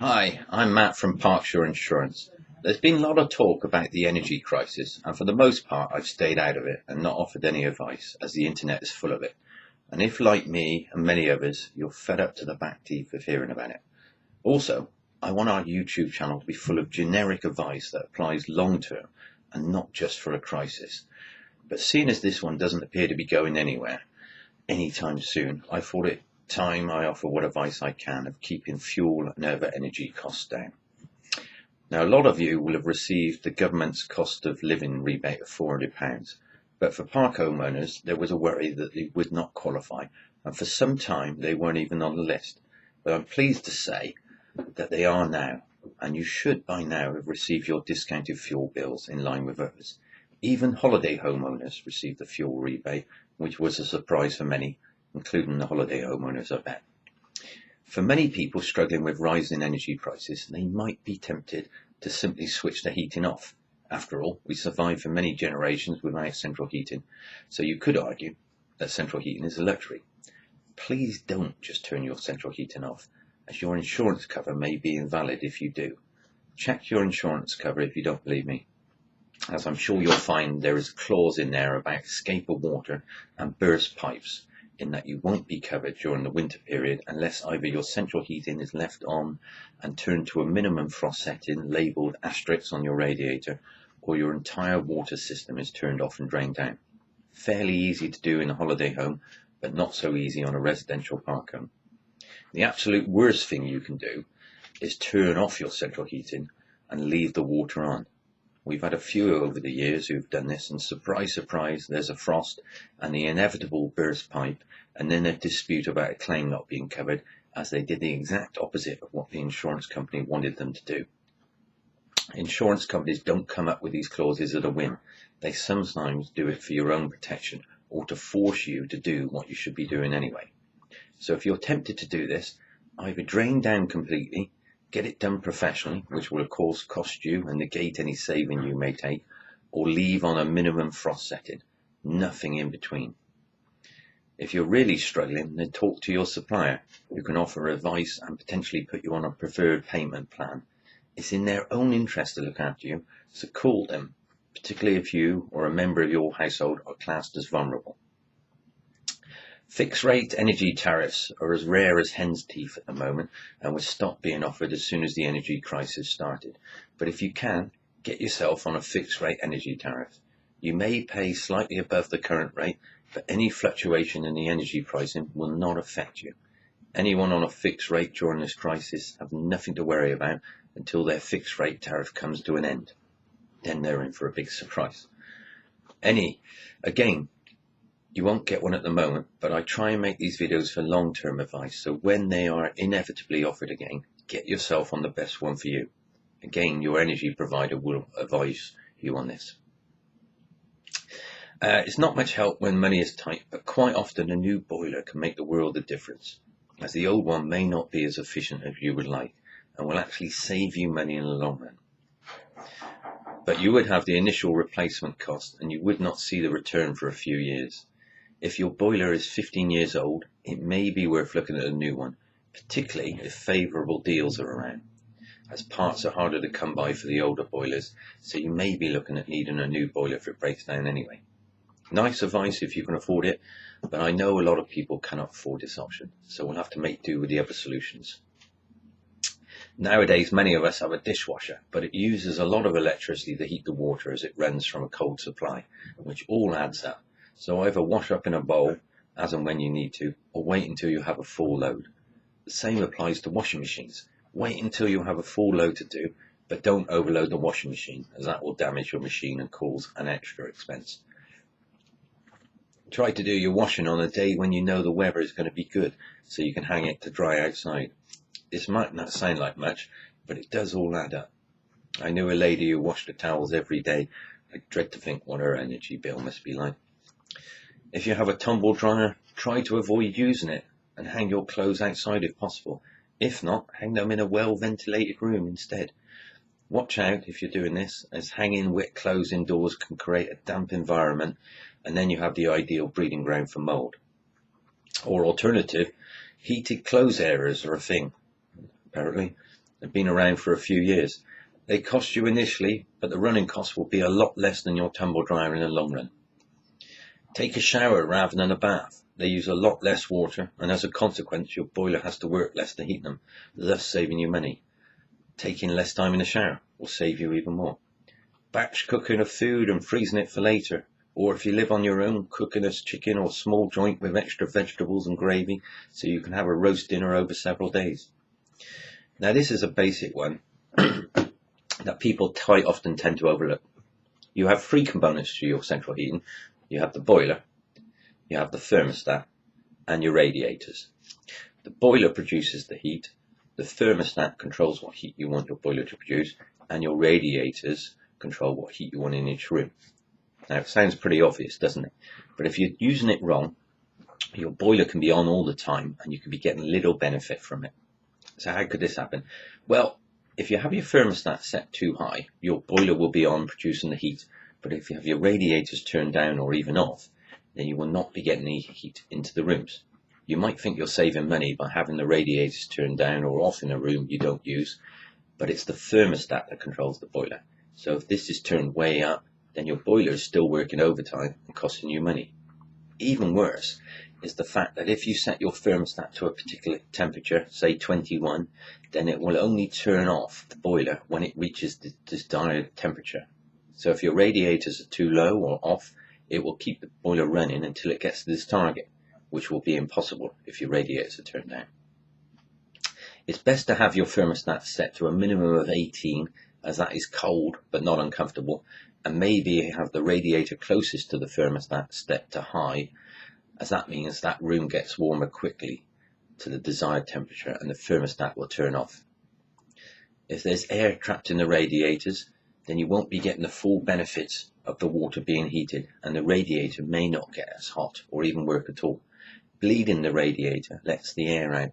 Hi, I'm Matt from Parksure Insurance. There's been a lot of talk about the energy crisis, and for the most part, I've stayed out of it and not offered any advice, as the internet is full of it. And if, like me and many others, you're fed up to the back teeth of hearing about it. Also, I want our YouTube channel to be full of generic advice that applies long term and not just for a crisis. But seeing as this one doesn't appear to be going anywhere anytime soon, I thought it time I offer what advice I can of keeping fuel and other energy costs down. Now, a lot of you will have received the government's cost of living rebate of £400, but for park homeowners, there was a worry that they would not qualify, and for some time they weren't even on the list. But I'm pleased to say that they are now, and you should by now have received your discounted fuel bills in line with others. Even holiday homeowners received the fuel rebate, which was a surprise for many, including the holiday homeowners, I bet. For many people struggling with rising energy prices, they might be tempted to simply switch the heating off. After all, we survived for many generations without central heating, so you could argue that central heating is a luxury. Please don't just turn your central heating off, as your insurance cover may be invalid if you do. Check your insurance cover if you don't believe me, as I'm sure you'll find there is a clause in there about escape of water and burst pipes, in that you won't be covered during the winter period unless either your central heating is left on and turned to a minimum frost setting labelled asterisk on your radiator, or your entire water system is turned off and drained down. Fairly easy to do in a holiday home, but not so easy on a residential park home. The absolute worst thing you can do is turn off your central heating and leave the water on. We've had a few over the years who've done this, and surprise, surprise, there's a frost and the inevitable burst pipe, and then a dispute about a claim not being covered, as they did the exact opposite of what the insurance company wanted them to do. Insurance companies don't come up with these clauses at a whim. They sometimes do it for your own protection, or to force you to do what you should be doing anyway. So if you're tempted to do this, either drain down completely, get it done professionally, which will of course cost you and negate any saving you may take, or leave on a minimum frost setting. Nothing in between. If you're really struggling, then talk to your supplier, who can offer advice and potentially put you on a preferred payment plan. It's in their own interest to look after you, so call them, particularly if you or a member of your household are classed as vulnerable. Fixed rate energy tariffs are as rare as hen's teeth at the moment, and would stop being offered as soon as the energy crisis started. But if you can, get yourself on a fixed rate energy tariff. You may pay slightly above the current rate, but any fluctuation in the energy pricing will not affect you. Anyone on a fixed rate during this crisis have nothing to worry about until their fixed rate tariff comes to an end. Then they're in for a big surprise. Again, you won't get one at the moment, but I try and make these videos for long-term advice, so when they are inevitably offered again, get yourself on the best one for you. Again, your energy provider will advise you on this. It's not much help when money is tight, but quite often a new boiler can make the world of difference, as the old one may not be as efficient as you would like, and will actually save you money in the long run. But you would have the initial replacement cost, and you would not see the return for a few years. If your boiler is 15 years old, it may be worth looking at a new one, particularly if favourable deals are around, as parts are harder to come by for the older boilers, so you may be looking at needing a new boiler if it breaks down anyway. Nice advice if you can afford it, but I know a lot of people cannot afford this option, so we'll have to make do with the other solutions. Nowadays, many of us have a dishwasher, but it uses a lot of electricity to heat the water as it runs from a cold supply, which all adds up. So either wash up in a bowl, as and when you need to, or wait until you have a full load. The same applies to washing machines. Wait until you have a full load to do, but don't overload the washing machine, as that will damage your machine and cause an extra expense. Try to do your washing on a day when you know the weather is going to be good, so you can hang it to dry outside. This might not sound like much, but it does all add up. I knew a lady who washed the towels every day. I dread to think what her energy bill must be like. If you have a tumble dryer, try to avoid using it and hang your clothes outside if possible. If not, hang them in a well-ventilated room instead. Watch out if you're doing this, as hanging wet clothes indoors can create a damp environment, and then you have the ideal breeding ground for mould. Or alternative, heated clothes areas are a thing, apparently. They've been around for a few years. They cost you initially, but the running costs will be a lot less than your tumble dryer in the long run. Take a shower rather than a bath. They use a lot less water, and as a consequence, your boiler has to work less to heat them, thus saving you money. Taking less time in the shower will save you even more. Batch cooking of food and freezing it for later, or if you live on your own, cooking a chicken or small joint with extra vegetables and gravy so you can have a roast dinner over several days. Now this is a basic one that people quite often tend to overlook. You have three components to your central heating. You have the boiler, you have the thermostat, and your radiators. The boiler produces the heat, the thermostat controls what heat you want your boiler to produce, and your radiators control what heat you want in each room. Now it sounds pretty obvious, doesn't it? But if you're using it wrong, your boiler can be on all the time and you can be getting little benefit from it. So how could this happen? Well, if you have your thermostat set too high, your boiler will be on producing the heat. But if you have your radiators turned down or even off, then you will not be getting any heat into the rooms. You might think you're saving money by having the radiators turned down or off in a room you don't use, but it's the thermostat that controls the boiler. So if this is turned way up, then your boiler is still working overtime and costing you money. Even worse is the fact that if you set your thermostat to a particular temperature, say 21, then it will only turn off the boiler when it reaches the desired temperature. So if your radiators are too low or off, it will keep the boiler running until it gets to this target, which will be impossible if your radiators are turned down. It's best to have your thermostat set to a minimum of 18, as that is cold but not uncomfortable, and maybe have the radiator closest to the thermostat set to high, as that means that room gets warmer quickly to the desired temperature and the thermostat will turn off. If there's air trapped in the radiators, then you won't be getting the full benefits of the water being heated, and the radiator may not get as hot or even work at all. Bleeding the radiator lets the air out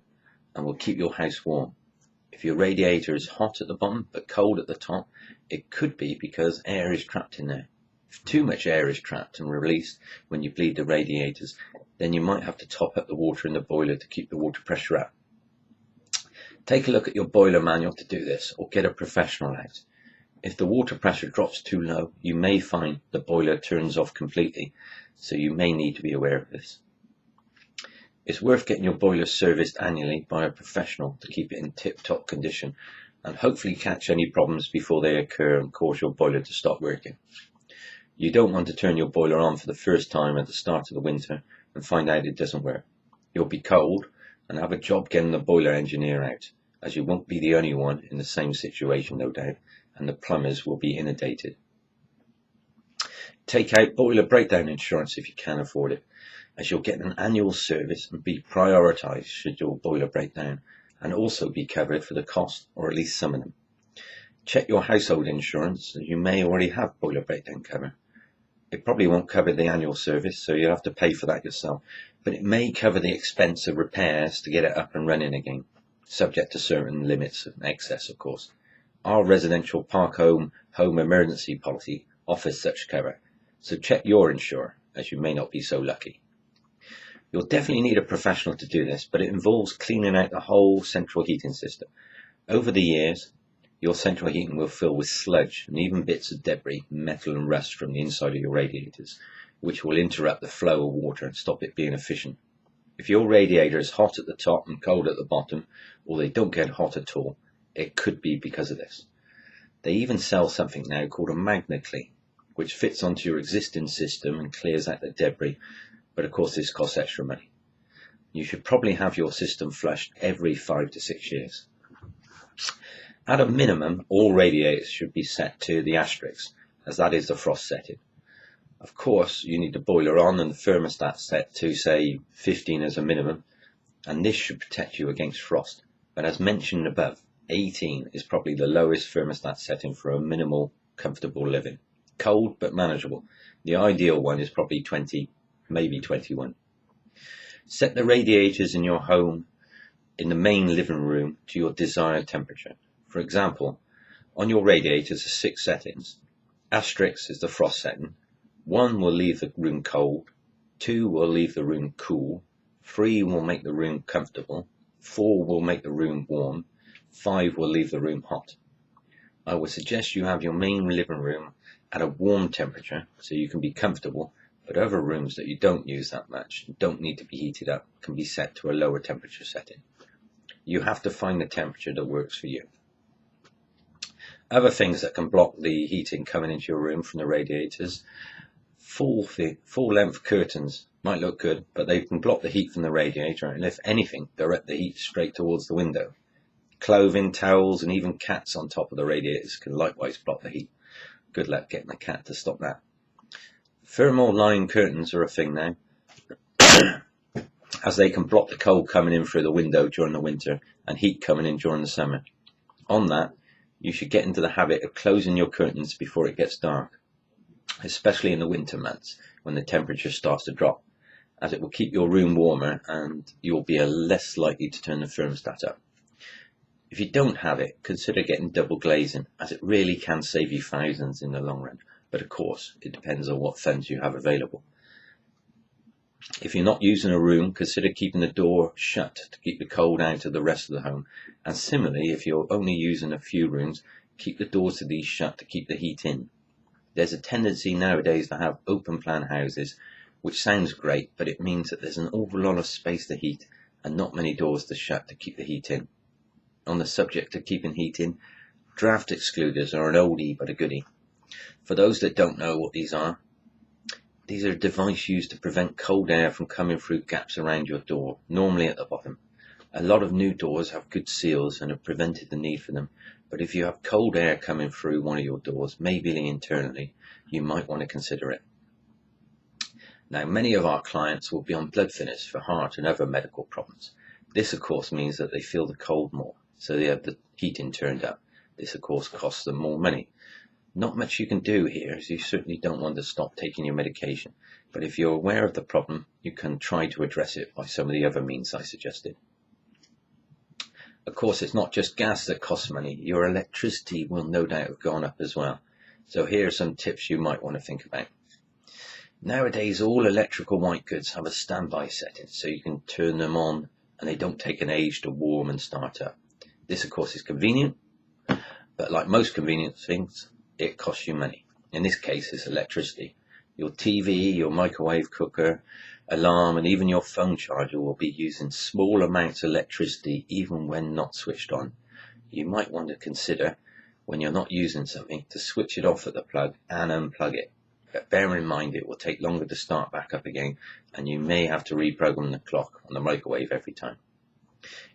and will keep your house warm. If your radiator is hot at the bottom but cold at the top, it could be because air is trapped in there. If too much air is trapped and released when you bleed the radiators, then you might have to top up the water in the boiler to keep the water pressure up. Take a look at your boiler manual to do this, or get a professional out. If the water pressure drops too low, you may find the boiler turns off completely, so you may need to be aware of this. It's worth getting your boiler serviced annually by a professional to keep it in tip-top condition and hopefully catch any problems before they occur and cause your boiler to stop working. You don't want to turn your boiler on for the first time at the start of the winter and find out it doesn't work. You'll be cold and have a job getting the boiler engineer out, as you won't be the only one in the same situation, no doubt, and the plumbers will be inundated. Take out boiler breakdown insurance if you can afford it, as you'll get an annual service and be prioritised should your boiler break down, and also be covered for the cost, or at least some of them. Check your household insurance, as you may already have boiler breakdown cover. It probably won't cover the annual service, so you'll have to pay for that yourself, but it may cover the expense of repairs to get it up and running again, subject to certain limits and excess, of course. Our residential park home emergency policy offers such cover, so check your insurer, as you may not be so lucky. You'll definitely need a professional to do this, but it involves cleaning out the whole central heating system. Over the years, your central heating will fill with sludge and even bits of debris, metal and rust from the inside of your radiators, which will interrupt the flow of water and stop it being efficient. If your radiator is hot at the top and cold at the bottom, or they don't get hot at all, it could be because of this. They even sell something now called a MagnaClean, which fits onto your existing system and clears out the debris, but of course this costs extra money. You should probably have your system flushed every 5 to 6 years. At a minimum, all radiators should be set to the asterisk, as that is the frost setting. Of course, you need the boiler on and the thermostat set to, say, 15 as a minimum, and this should protect you against frost. But as mentioned above, 18 is probably the lowest thermostat setting for a minimal, comfortable living. Cold, but manageable. The ideal one is probably 20, maybe 21. Set the radiators in your home in the main living room to your desired temperature. For example, on your radiators are 6 settings. Asterisk is the frost setting. 1 will leave the room cold. 2 will leave the room cool. 3 will make the room comfortable. 4 will make the room warm. 5 will leave the room hot. I would suggest you have your main living room at a warm temperature so you can be comfortable, but other rooms that you don't use that much, don't need to be heated up, can be set to a lower temperature setting. You have to find the temperature that works for you. Other things that can block the heating coming into your room from the radiators: full length curtains might look good, but they can block the heat from the radiator, and if anything, direct the heat straight towards the window. Clothing, towels, and even cats on top of the radiators can likewise block the heat. Good luck getting a cat to stop that. Thermal line curtains are a thing now, as they can block the cold coming in through the window during the winter and heat coming in during the summer. On that, you should get into the habit of closing your curtains before it gets dark, especially in the winter months when the temperature starts to drop, as it will keep your room warmer and you'll be less likely to turn the thermostat up. If you don't have it, consider getting double glazing, as it really can save you thousands in the long run, but of course it depends on what funds you have available. If you're not using a room, consider keeping the door shut to keep the cold out of the rest of the home, and similarly, if you're only using a few rooms, keep the doors to these shut to keep the heat in. There's a tendency nowadays to have open plan houses, which sounds great, but it means that there's an awful lot of space to heat and not many doors to shut to keep the heat in. On the subject of keeping heat in, draft excluders are an oldie but a goodie. For those that don't know what these are a device used to prevent cold air from coming through gaps around your door, normally at the bottom. A lot of new doors have good seals and have prevented the need for them, but if you have cold air coming through one of your doors, maybe internally, you might want to consider it. Now, many of our clients will be on blood thinners for heart and other medical problems. This, of course, means that they feel the cold more, so they have the heating turned up. This, of course, costs them more money. Not much you can do here, as you certainly don't want to stop taking your medication, but if you're aware of the problem, you can try to address it by some of the other means I suggested. Of course, it's not just gas that costs money. Your electricity will no doubt have gone up as well. So here are some tips you might want to think about. Nowadays, all electrical white goods have a standby setting, so you can turn them on and they don't take an age to warm and start up. This, of course, is convenient, but like most convenient things, it costs you money. In this case, it's electricity. Your TV, your microwave cooker, alarm, and even your phone charger will be using small amounts of electricity even when not switched on. You might want to consider, when you're not using something, to switch it off at the plug and unplug it. But bear in mind it will take longer to start back up again, and you may have to reprogram the clock on the microwave every time.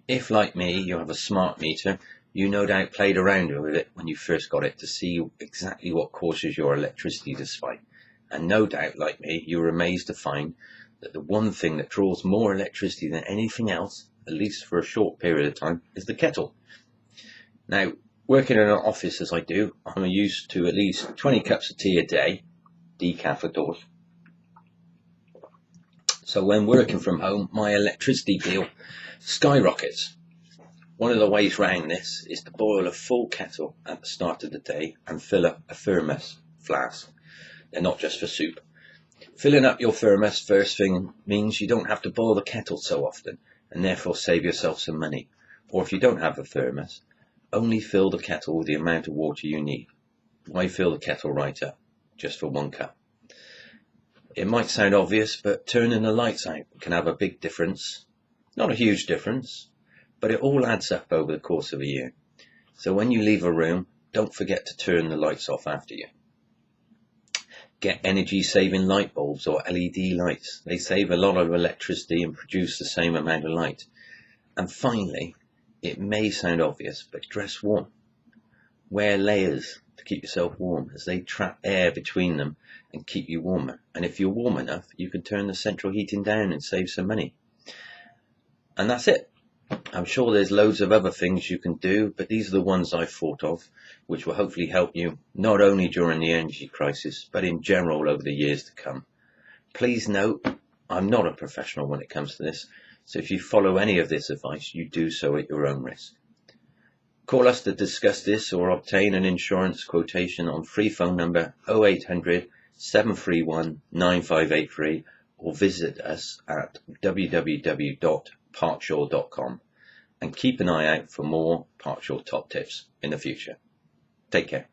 If, like me, you have a smart meter, you no doubt played around with it when you first got it to see exactly what causes your electricity to spike. And no doubt, like me, you were amazed to find that the one thing that draws more electricity than anything else, at least for a short period of time, is the kettle. Now, working in an office as I do, I'm used to at least 20 cups of tea a day, decaf of course. So when working from home, my electricity bill skyrockets. One of the ways round this is to boil a full kettle at the start of the day and fill up a thermos flask. They're not just for soup. Filling up your thermos first thing means you don't have to boil the kettle so often, and therefore save yourself some money. Or if you don't have a thermos, only fill the kettle with the amount of water you need. Why fill the kettle right up, just for 1 cup? It might sound obvious, but turning the lights out can have a big difference. Not a huge difference, but it all adds up over the course of a year. So when you leave a room, don't forget to turn the lights off after you. Get energy-saving light bulbs or LED lights. They save a lot of electricity and produce the same amount of light. And finally, it may sound obvious, but dress warm. Wear layers to keep yourself warm, as they trap air between them and keep you warmer. And if you're warm enough, you can turn the central heating down and save some money. And that's it. I'm sure there's loads of other things you can do, but these are the ones I've thought of, which will hopefully help you not only during the energy crisis, but in general over the years to come. Please note, I'm not a professional when it comes to this, so if you follow any of this advice, you do so at your own risk. Call us to discuss this or obtain an insurance quotation on free phone number 0800 731 9583 or visit us at www.parksure.com. and keep an eye out for more Parksure top tips in the future. Take care.